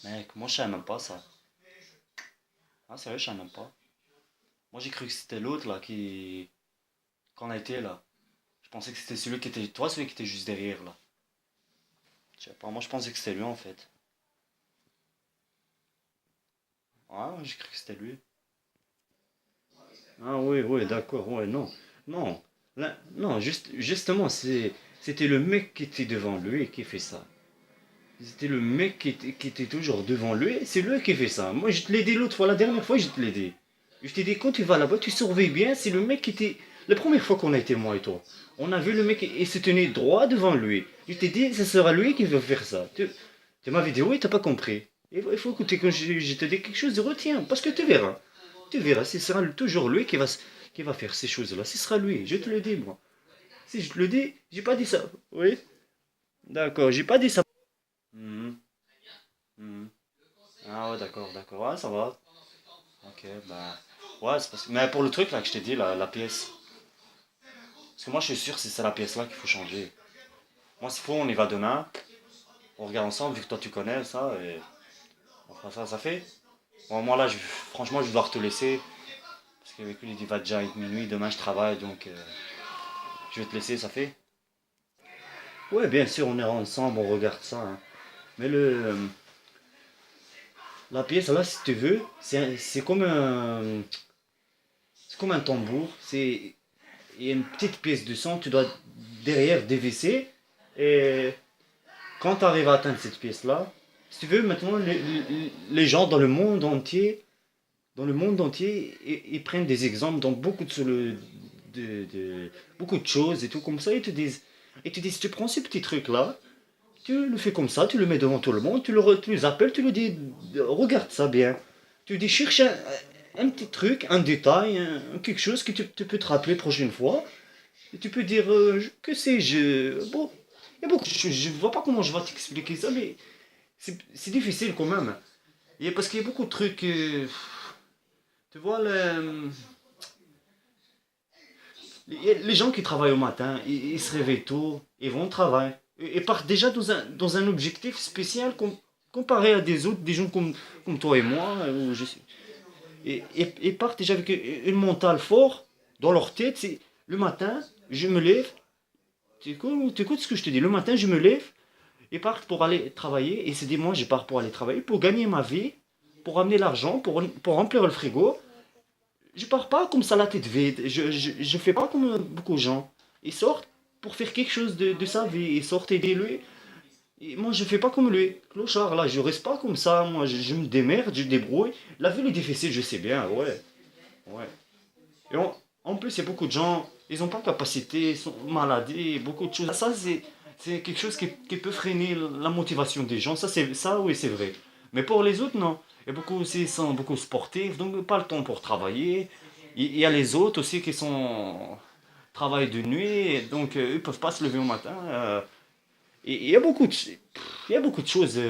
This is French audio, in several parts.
Mec, moi je savais même pas ça. Ah, sérieux, je savais même pas. Moi j'ai cru que c'était l'autre là qui. Qu'on a été là. Je pensais que c'était celui qui était. Toi, celui qui était juste derrière là. Je sais pas, moi je pensais que c'était lui en fait. Ah, j'ai cru que c'était lui. Ah oui, oui, d'accord, ouais, non. Non. Là, non, justement, c'était le mec qui était devant lui qui fait ça. C'était le mec qui était toujours devant lui, c'est lui qui fait ça. Moi, je te l'ai dit l'autre fois, la dernière fois, je te l'ai dit. Je t'ai dit, quand tu vas là-bas, tu surveilles bien, c'est le mec qui était. La première fois qu'on a été, moi et toi, on a vu le mec, il se tenait droit devant lui. Je t'ai dit, ce sera lui qui va faire ça. Tu m'avais dit, oui, t'as pas compris. Il faut écouter quand je te dis quelque chose, retiens, parce que tu verras. Tu verras, ce sera toujours lui qui va faire ces choses-là. Ce sera lui, je te le dis, moi. Si je te le dis, j'ai pas dit ça. Oui, d'accord, j'ai pas dit ça. Mhm, mhm. Ah ouais, d'accord, d'accord. Ouais, ça va. Ok, bah. Ouais, c'est parce que. Mais pour le truc là que je t'ai dit, la pièce. Parce que moi je suis sûr que c'est ça la pièce là qu'il faut changer. Moi, s'il faut, on y va demain. On regarde ensemble, vu que toi tu connais ça. Et on fera ça, ça fait. Bon, moi là, franchement, je vais devoir te laisser. Parce qu'avec lui, il va déjà être minuit. Demain, je travaille, donc je vais te laisser, ça fait. Ouais, bien sûr, on ira ensemble, on regarde ça, hein. Mais la pièce là, si tu veux, c'est comme un tambour. Il y a une petite pièce de son, tu dois derrière dévisser. Et quand tu arrives à atteindre cette pièce-là, si tu veux, maintenant, les gens dans le monde entier, ils prennent des exemples dans beaucoup de choses et tout comme ça. Ils te disent, tu prends ce petit truc-là, tu le fais comme ça, tu le mets devant tout le monde, tu les appelles, tu lui dis, regarde ça bien. Tu dis, cherche un petit truc, un détail, quelque chose que tu peux te rappeler prochaine fois. Et tu peux dire, que sais-je, bon, il y a beaucoup, je vois pas comment je vais t'expliquer ça, mais c'est difficile quand même. Parce qu'il y a beaucoup de trucs, tu vois, les gens qui travaillent au matin, ils se réveillent tôt, ils vont au travail, et partent déjà dans un objectif spécial comparé à des gens comme toi et moi, et partent déjà avec une mentale fort dans leur tête. C'est le matin, je me lève, tu écoutes ce que je te dis, le matin, je me lève, et partent pour aller travailler, et se dit, moi, je pars pour aller travailler, pour gagner ma vie, pour amener l'argent, pour remplir le frigo. Je pars pas comme ça la tête vide. Je fais pas comme beaucoup de gens. Ils sortent pour faire quelque chose de sa vie. Ils sortent aider lui. Et moi, je fais pas comme lui. Clochard, là, je reste pas comme ça. Moi, je me démerde, je débrouille. La vie est difficile, je sais bien, ouais. Ouais. Et en plus, il y a beaucoup de gens, ils ont pas de capacité, ils sont maladés, beaucoup de choses. Ça, c'est quelque chose qui peut freiner la motivation des gens. Ça, oui, c'est vrai. Mais pour les autres, non. Il y a beaucoup aussi, ils sont beaucoup sportifs, donc pas le temps pour travailler. Il y a les autres aussi qui sont travaillent de nuit, donc ils peuvent pas se lever au matin. Et il y a beaucoup de choses.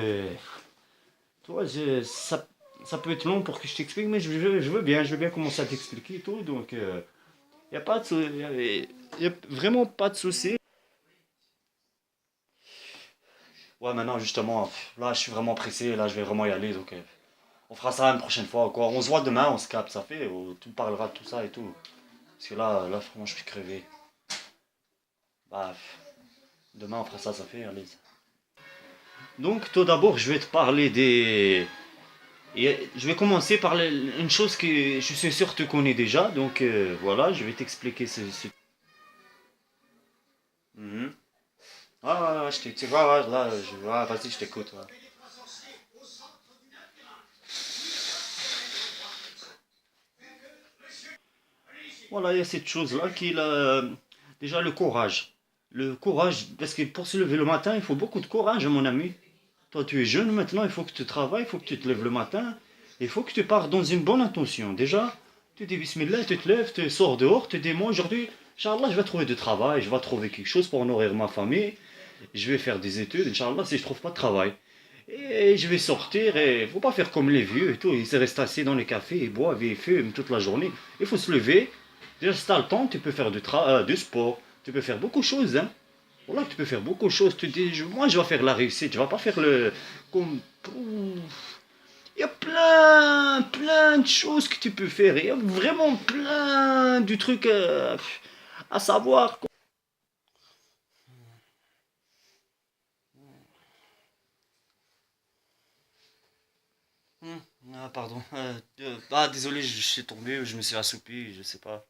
Tu vois, ça peut être long pour que je t'explique, mais je veux bien commencer à t'expliquer et tout. Donc, il n'y a pas de, y a vraiment pas de souci. Ouais, maintenant, justement, là, je suis vraiment pressé, là, je vais vraiment y aller, donc on fera ça une prochaine fois, quoi. On se voit demain, on se capte, ça fait, tu me parleras de tout ça et tout. Parce que là, franchement, je suis crevé. Bah, demain, on fera ça, ça fait, allez. Donc, tout d'abord, je vais te parler des. Je vais commencer par une chose que je suis sûr que tu connais déjà, donc voilà, je vais t'expliquer Mhm. Ah, ouais, ouais, tu vois, ouais, là, vas-y, je t'écoute. Ouais. Voilà, il y a cette chose-là qui est déjà le courage. Le courage, parce que pour se lever le matin, il faut beaucoup de courage, mon ami. Toi, tu es jeune maintenant, il faut que tu travailles, il faut que tu te lèves le matin, il faut que tu pars dans une bonne intention. Déjà, tu dis Bismillah, tu te lèves, tu sors dehors, tu dis moi aujourd'hui, Inch'Allah, je vais trouver du travail, je vais trouver quelque chose pour nourrir ma famille, je vais faire des études, Inch'Allah, si je trouve pas de travail. Et je vais sortir et faut pas faire comme les vieux et tout. Ils se restent assis dans les cafés, ils boivent et ils fument toute la journée. Il faut se lever. Déjà, si tu as le temps, tu peux faire du sport. Tu peux faire beaucoup de choses, hein. Voilà, tu peux faire beaucoup de choses. Tu te dis, moi, je vais faire la réussite. Je vais pas faire le. Comme. de choses que tu peux faire. Il y a vraiment plein de trucs à savoir. Ah, pardon. Désolé, je suis tombé, je me suis assoupi, je sais pas.